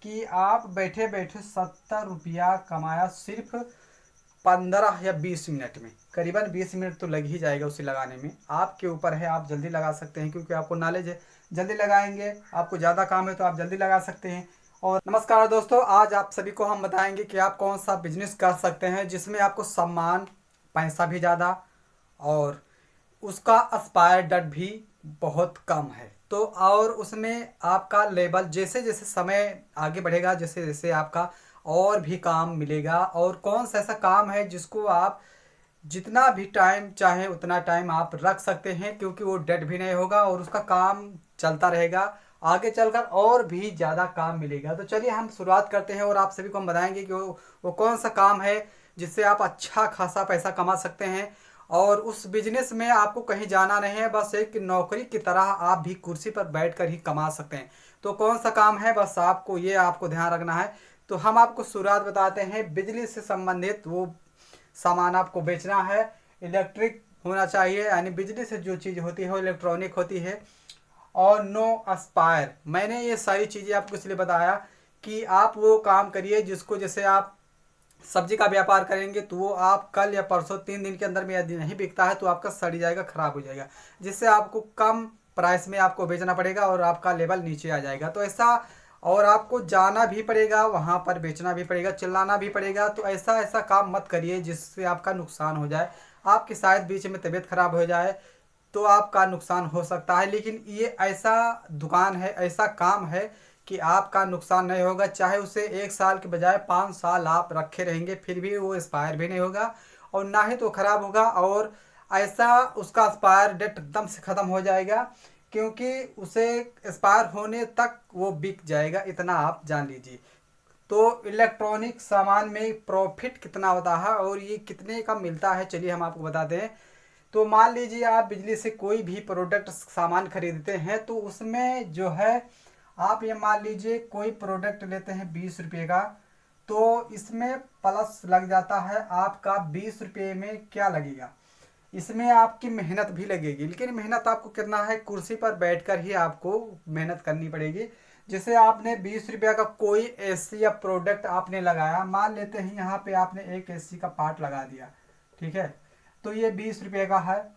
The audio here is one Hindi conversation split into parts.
कि आप बैठे बैठे 70 रुपया कमाया सिर्फ 15 या 20 मिनट में। करीबन 20 मिनट तो लग ही जाएगा उसे लगाने में। आपके ऊपर है, आप जल्दी लगा सकते हैं क्योंकि आपको नॉलेज है। जल्दी लगाएंगे, आपको ज़्यादा काम है तो आप जल्दी लगा सकते हैं। और नमस्कार दोस्तों, आज आप सभी को हम बताएंगे कि आप कौन सा बिजनेस कर सकते हैं जिसमें आपको सम्मान, पैसा भी ज़्यादा और उसका एक्सपायर डेट भी बहुत कम है। तो और उसमें आपका लेवल जैसे जैसे समय आगे बढ़ेगा, जैसे जैसे आपका और भी काम मिलेगा। और कौन सा ऐसा काम है जिसको आप जितना भी टाइम चाहे उतना टाइम आप रख सकते हैं, क्योंकि वो डेड भी नहीं होगा और उसका काम चलता रहेगा। आगे चलकर और भी ज़्यादा काम मिलेगा। तो चलिए हम शुरुआत करते हैं और आप सभी को हम बताएंगे कि वो कौन सा काम है जिससे आप अच्छा खासा पैसा कमा सकते हैं। और उस बिजनेस में आपको कहीं जाना नहीं है, बस एक नौकरी की तरह आप भी कुर्सी पर बैठकर ही कमा सकते हैं। तो कौन सा काम है, बस आपको ध्यान रखना है। तो हम आपको शुरुआत बताते हैं। बिजली से संबंधित वो सामान आपको बेचना है। इलेक्ट्रिक होना चाहिए, यानी बिजली से जो चीज़ होती है वो इलेक्ट्रॉनिक होती है। और नो एस्पायर, मैंने ये सारी चीज़ें आपको इसलिए बताया कि आप वो काम करिए जिसको, जैसे आप सब्जी का व्यापार करेंगे तो वो आप कल या परसों 3 दिन के अंदर में यदि नहीं बिकता है तो आपका सड़ जाएगा, खराब हो जाएगा, जिससे आपको कम प्राइस में आपको बेचना पड़ेगा और आपका लेवल नीचे आ जाएगा। तो ऐसा, और आपको जाना भी पड़ेगा, वहाँ पर बेचना भी पड़ेगा, चिल्लाना भी पड़ेगा। तो ऐसा ऐसा काम मत करिए जिससे आपका नुकसान हो जाए, आपकी शायद बीच में तबीयत खराब हो जाए तो आपका नुकसान हो सकता है। लेकिन ये ऐसा दुकान है, ऐसा काम है कि आपका नुकसान नहीं होगा। चाहे उसे 1 साल के बजाय 5 साल आप रखे रहेंगे फिर भी वो एक्सपायर भी नहीं होगा और ना ही तो ख़राब होगा। और ऐसा उसका एक्सपायर डेट एकदम से ख़त्म हो जाएगा, क्योंकि उसे एक्सपायर होने तक वो बिक जाएगा, इतना आप जान लीजिए। तो इलेक्ट्रॉनिक सामान में प्रॉफिट कितना होता है और ये कितने का मिलता है, चलिए हम आपको बताते हैं। तो मान लीजिए आप बिजली से कोई भी प्रोडक्ट सामान खरीदते हैं तो उसमें जो है, आप ये मान लीजिए कोई प्रोडक्ट लेते हैं 20 रुपये का, तो इसमें प्लस लग जाता है आपका 20 रुपये में क्या लगेगा, इसमें आपकी मेहनत भी लगेगी। लेकिन मेहनत आपको कितना है, कुर्सी पर बैठकर ही आपको मेहनत करनी पड़ेगी। जैसे आपने 20 रुपया का कोई एसी या प्रोडक्ट आपने लगाया, मान लेते हैं यहाँ पे आपने एक एसी का पार्ट लगा दिया, ठीक है, तो ये 20 रुपये का है।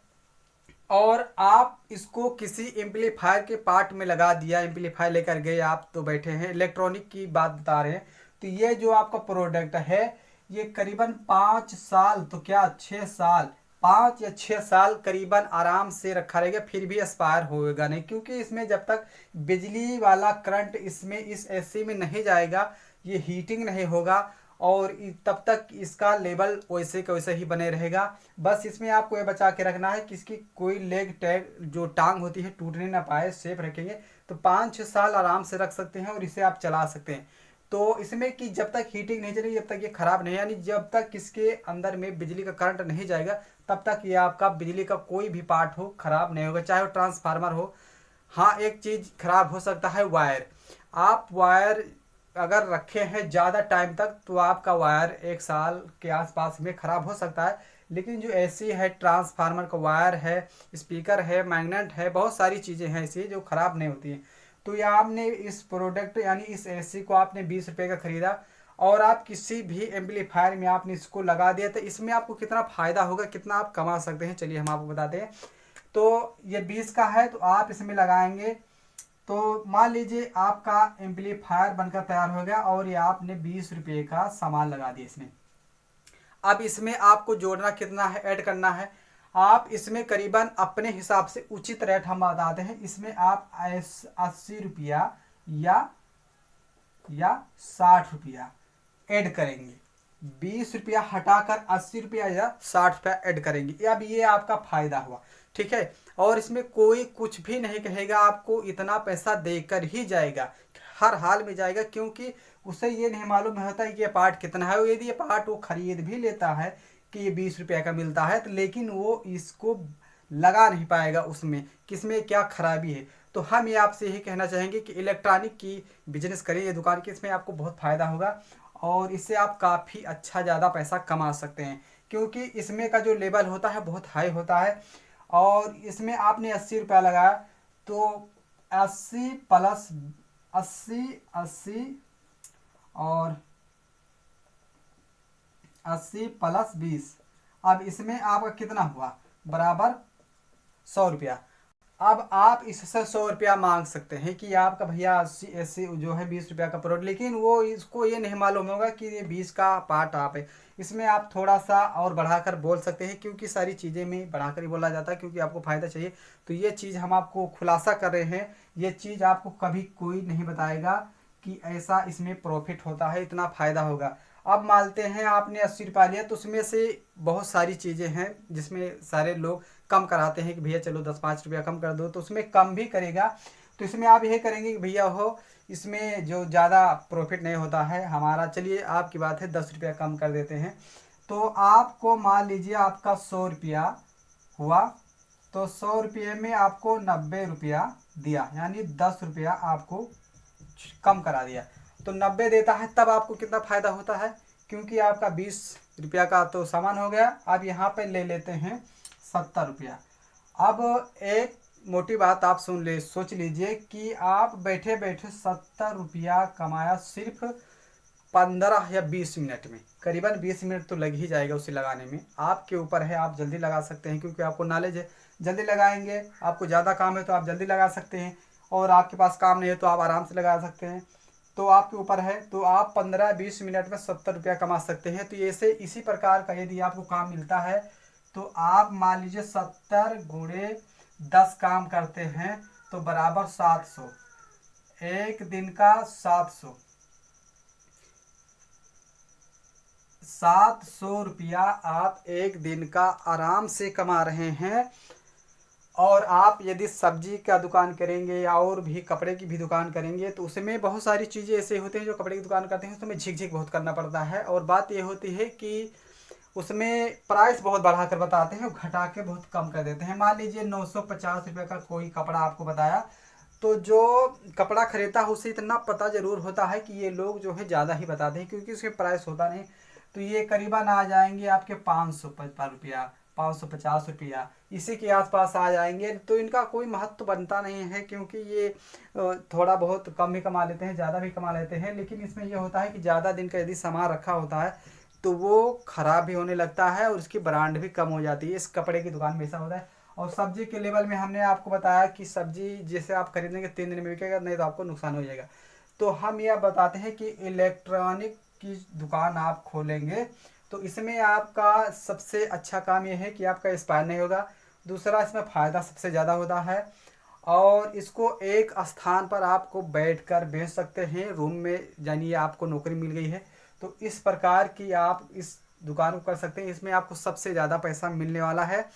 और आप इसको किसी एम्पलीफायर के पार्ट में लगा दिया, एम्पलीफायर लेकर गए आप, तो बैठे हैं, इलेक्ट्रॉनिक की बात बता रहे हैं। तो ये जो आपका प्रोडक्ट है ये करीबन 5 साल, तो क्या 6 साल, 5 या 6 साल करीबन आराम से रखा रहेगा, फिर भी एक्सपायर होएगा नहीं, क्योंकि इसमें जब तक बिजली वाला करंट इसमें इस एसी में नहीं जाएगा ये हीटिंग नहीं होगा और तब तक इसका लेवल वैसे का वैसे ही बने रहेगा। बस इसमें आपको ये बचा के रखना है कि इसकी कोई लेग टैग जो टांग होती है टूटने ना पाए, सेफ रखेंगे तो 5-6 साल आराम से रख सकते हैं और इसे आप चला सकते हैं। तो इसमें कि जब तक हीटिंग नहीं चलेगी जब तक ये खराब नहीं, यानी जब तक इसके अंदर में बिजली का करंट नहीं जाएगा तब तक ये आपका बिजली का कोई भी पार्ट हो खराब नहीं होगा, चाहे वो ट्रांसफार्मर हो। हाँ, एक चीज़ खराब हो सकता है, वायर। आप वायर अगर रखे हैं ज़्यादा टाइम तक तो आपका वायर 1 साल के आसपास में ख़राब हो सकता है। लेकिन जो एसी है, ट्रांसफार्मर का वायर है, स्पीकर है, मैग्नेट है, बहुत सारी चीज़ें हैं ऐसी जो ख़राब नहीं होती हैं। तो ये आपने इस प्रोडक्ट यानी इस एसी को आपने 20 रुपये का ख़रीदा और आप किसी भी एम्पलीफायर में आपने इसको लगा दिया, तो इसमें आपको कितना फ़ायदा होगा, कितना आप कमा सकते हैं, चलिए हम आपको बताते हैं। तो ये 20 का है तो आप इसमें लगाएंगे, तो मान लीजिए आपका एम्पलीफायर बनकर तैयार हो गया और ये आपने 20 रुपये का सामान लगा दिया इसमें। अब इसमें आपको जोड़ना कितना है, ऐड करना है। आप इसमें करीबन अपने हिसाब से उचित रेट हम बताते हैं, इसमें आप 80 रुपया या 60 रुपया ऐड करेंगे। 20 रुपया हटाकर 80 रुपया या 60 रुपया ऐड करेंगे। अब ये आपका फायदा हुआ, ठीक है। और इसमें कोई कुछ भी नहीं कहेगा, आपको इतना पैसा देकर ही जाएगा, हर हाल में जाएगा, क्योंकि उसे ये नहीं मालूम होता है कि ये पार्ट कितना है। यदि ये पार्ट वो खरीद भी लेता है कि ये 20 रुपया का मिलता है, तो लेकिन वो इसको लगा नहीं पाएगा उसमें किसमें क्या खराबी है। तो हम ये आपसे यही कहना चाहेंगे कि इलेक्ट्रॉनिक की बिजनेस करिए, ये दुकान की, इसमें आपको बहुत फ़ायदा होगा और इससे आप काफ़ी अच्छा ज़्यादा पैसा कमा सकते हैं, क्योंकि इसमें का जो लेवल होता है बहुत हाई होता है। और इसमें आपने 80 रुपया लगाया तो 80 प्लस 80, 80 और 80 + 20। अब इसमें आपका कितना हुआ, बराबर 100 रुपया। अब आप इससे 100 रुपया मांग सकते हैं कि आपका भैया 80 80 जो है 20 रुपया का प्रोडक्ट, लेकिन वो इसको ये नहीं मालूम होगा कि ये 20 का पार्ट आप है। इसमें आप थोड़ा सा और बढ़ाकर बोल सकते हैं, क्योंकि सारी चीज़ें में बढ़ाकर ही बोला जाता है, क्योंकि आपको फ़ायदा चाहिए। तो ये चीज़ हम आपको खुलासा कर रहे हैं, ये चीज़ आपको कभी कोई नहीं बताएगा कि ऐसा इसमें प्रॉफिट होता है, इतना फ़ायदा होगा। अब मानते हैं आपने 80 रुपया लिया, तो उसमें से बहुत सारी चीज़ें हैं जिसमें सारे लोग कम कराते हैं कि भैया चलो 10-5 रुपया कम कर दो, तो उसमें कम भी करेगा। तो इसमें आप यही करेंगे कि भैया हो इसमें जो ज़्यादा प्रॉफिट नहीं होता है हमारा, चलिए आपकी बात है 10 रुपया कम कर देते हैं। तो आपको मान लीजिए आपका 100 रुपया हुआ, तो 100 रुपये में आपको 90 रुपया दिया, यानी 10 रुपया आपको कम करा दिया। तो 90 देता है, तब आपको कितना फ़ायदा होता है, क्योंकि आपका 20 रुपया का तो सामान हो गया। अब यहाँ पे ले लेते हैं 70 रुपया। अब एक मोटी बात आप सोच लीजिए कि आप बैठे बैठे 70 रुपया कमाया सिर्फ 15 या 20 मिनट में। करीबन 20 मिनट तो लग ही जाएगा उसे लगाने में, आपके ऊपर है, आप जल्दी लगा सकते हैं क्योंकि आपको नॉलेज है। जल्दी लगाएंगे, आपको ज़्यादा काम है तो आप जल्दी लगा सकते हैं, और आपके पास काम नहीं है तो आप आराम से लगा सकते हैं। तो आपके ऊपर है, तो आप 15-20 मिनट में 70 रुपया कमा सकते हैं। तो ऐसे इसी प्रकार का यदि आपको काम मिलता है, तो आप मान लीजिए 70 × 10 काम करते हैं तो बराबर 700, एक दिन का 700 रुपया आप एक दिन का आराम से कमा रहे हैं। और आप यदि सब्जी का दुकान करेंगे या और भी कपड़े की भी दुकान करेंगे, तो उसमें बहुत सारी चीज़ें ऐसे होते हैं, जो कपड़े की दुकान करते हैं उसमें झिक झिक बहुत करना पड़ता है। और बात ये होती है कि उसमें प्राइस बहुत बढ़ा कर बताते हैं और घटा के बहुत कम कर देते हैं। मान लीजिए 950 रुपये का कोई कपड़ा आपको बताया, तो जो कपड़ा खरीदता है उसे इतना पता ज़रूर होता है कि ये लोग जो है ज़्यादा ही बताते हैं, क्योंकि उसके प्राइस होता नहीं। तो ये करीबन आ जाएंगे आपके 550 रुपया, 550 रुपया, इसी के आसपास आ जाएंगे। तो इनका कोई महत्व बनता नहीं है, क्योंकि ये थोड़ा बहुत कम भी कमा लेते हैं, ज़्यादा भी कमा लेते हैं। लेकिन इसमें यह होता है कि ज़्यादा दिन का यदि सामान रखा होता है तो वो ख़राब भी होने लगता है और उसकी ब्रांड भी कम हो जाती है। इस कपड़े की दुकान में ऐसा होता है। और सब्जी के लेवल में हमने आपको बताया कि सब्जी जैसे आप खरीदेंगे 3 दिन में बिकेगा, नहीं तो आपको नुकसान हो जाएगा। तो हम यह बताते हैं कि इलेक्ट्रॉनिक की दुकान आप खोलेंगे तो इसमें आपका सबसे अच्छा काम यह है कि आपका एक्सपायर नहीं होगा। दूसरा, इसमें फ़ायदा सबसे ज़्यादा होता है, और इसको एक स्थान पर आपको बैठकर बेच सकते हैं, रूम में, यानी आपको नौकरी मिल गई है तो इस प्रकार की आप इस दुकान को कर सकते हैं। इसमें आपको सबसे ज़्यादा पैसा मिलने वाला है।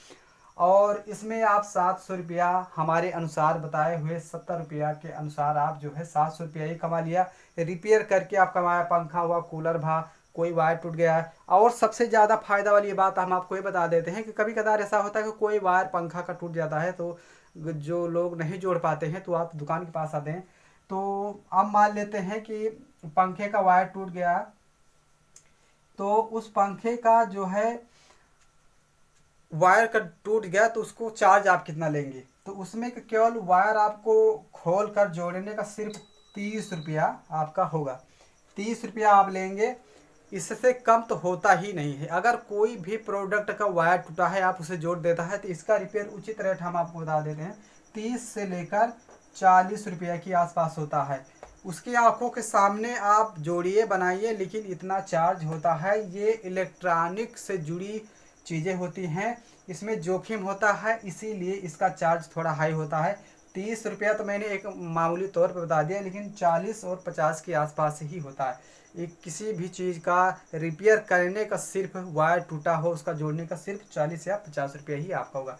और इसमें आप 700 रुपया हमारे अनुसार बताए हुए 70 रुपया के अनुसार आप जो है 700 रुपया ही कमा लिया। रिपेयर करके आप कमाया, पंखा हुआ, कूलर भा, कोई वायर टूट गया है। और सबसे ज़्यादा फायदा वाली बात हम आपको ये बता देते हैं कि कभी कभार ऐसा होता है कि कोई वायर पंखा का टूट जाता है, तो जो लोग नहीं जोड़ पाते हैं तो आप दुकान के पास आते हैं। तो अब मान लेते हैं कि पंखे का वायर टूट गया, तो उस पंखे का जो है वायर का टूट गया, तो उसको चार्ज आप कितना लेंगे, तो उसमें केवल वायर आपको खोल कर जोड़ने का सिर्फ 30 रुपया आपका होगा। 30 रुपया आप लेंगे, इससे कम तो होता ही नहीं है। अगर कोई भी प्रोडक्ट का वायर टूटा है, आप उसे जोड़ देता है, तो इसका रिपेयर उचित रेट हम आपको बता देते हैं 30 से लेकर 40 रुपया के आसपास होता है। उसकी आंखों के सामने आप जोड़िए, बनाइए, लेकिन इतना चार्ज होता है। ये इलेक्ट्रॉनिक से जुड़ी चीज़ें होती हैं, इसमें जोखिम होता है, इसीलिए इसका चार्ज थोड़ा हाई होता है। 30 रुपया तो मैंने एक मामूली तौर पर बता दिया, लेकिन 40 और 50 के आसपास ही होता है। एक किसी भी चीज़ का रिपेयर करने का, सिर्फ वायर टूटा हो उसका जोड़ने का सिर्फ 40 या 50 रुपया ही आपका होगा।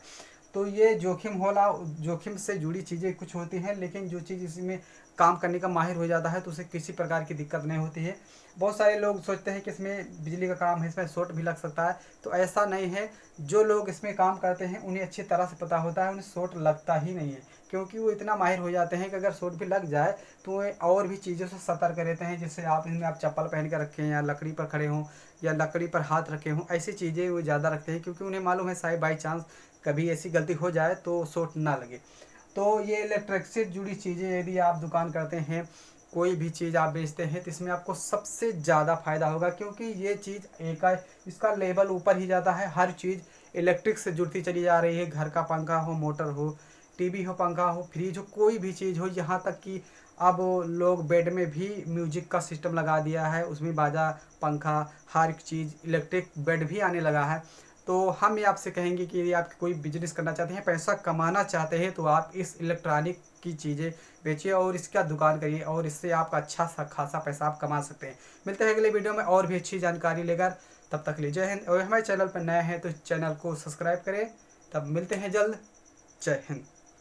तो ये जोखिम से जुड़ी चीज़ें कुछ होती हैं, लेकिन जो चीज़ इसमें काम करने का माहिर हो जाता है तो उसे किसी प्रकार की दिक्कत नहीं होती है। बहुत सारे लोग सोचते हैं कि इसमें बिजली का काम है, इसमें शॉर्ट भी लग सकता है, तो ऐसा नहीं है। जो लोग इसमें काम करते हैं उन्हें अच्छी तरह से पता होता है, उन्हें शॉर्ट लगता ही नहीं है, क्योंकि वो इतना माहिर हो जाते हैं कि अगर शॉर्ट भी लग जाए तो वे और भी चीज़ों से सतर्क रहते हैं। जैसे आप इसमें आप चप्पल पहन कर रखें, या लकड़ी पर खड़े हों, या लकड़ी पर हाथ रखे हों, ऐसी चीज़ें वो ज़्यादा रखते हैं, क्योंकि उन्हें मालूम है शायद बाई चांस कभी ऐसी गलती हो जाए तो शॉर्ट ना लगे। तो ये इलेक्ट्रिक से जुड़ी चीज़ें यदि आप दुकान करते हैं, कोई भी चीज़ आप बेचते हैं तो इसमें आपको सबसे ज़्यादा फ़ायदा होगा, क्योंकि ये चीज़ इसका लेवल ऊपर ही जाता है। हर चीज़ इलेक्ट्रिक से जुड़ती चली जा रही है। घर का पंखा हो, मोटर हो, टीवी हो, पंखा हो, फ्रिज हो, कोई भी चीज़ हो, यहाँ तक कि अब लोग बेड में भी म्यूजिक का सिस्टम लगा दिया है, उसमें बाजा, पंखा, हर एक चीज़ इलेक्ट्रिक बेड भी आने लगा है। तो हम ये आपसे कहेंगे कि यदि आप कोई बिजनेस करना चाहते हैं, पैसा कमाना चाहते हैं, तो आप इस इलेक्ट्रॉनिक की चीज़ें बेचिए और इसका दुकान करिए और इससे आप अच्छा सा खासा पैसा आप कमा सकते हैं। मिलते हैं अगले वीडियो में और भी अच्छी जानकारी लेकर। तब तक लिए जय हिंद। और हमारे चैनल पर नए हैं तो चैनल को सब्सक्राइब करें। तब मिलते हैं जल्द। जय हिंद।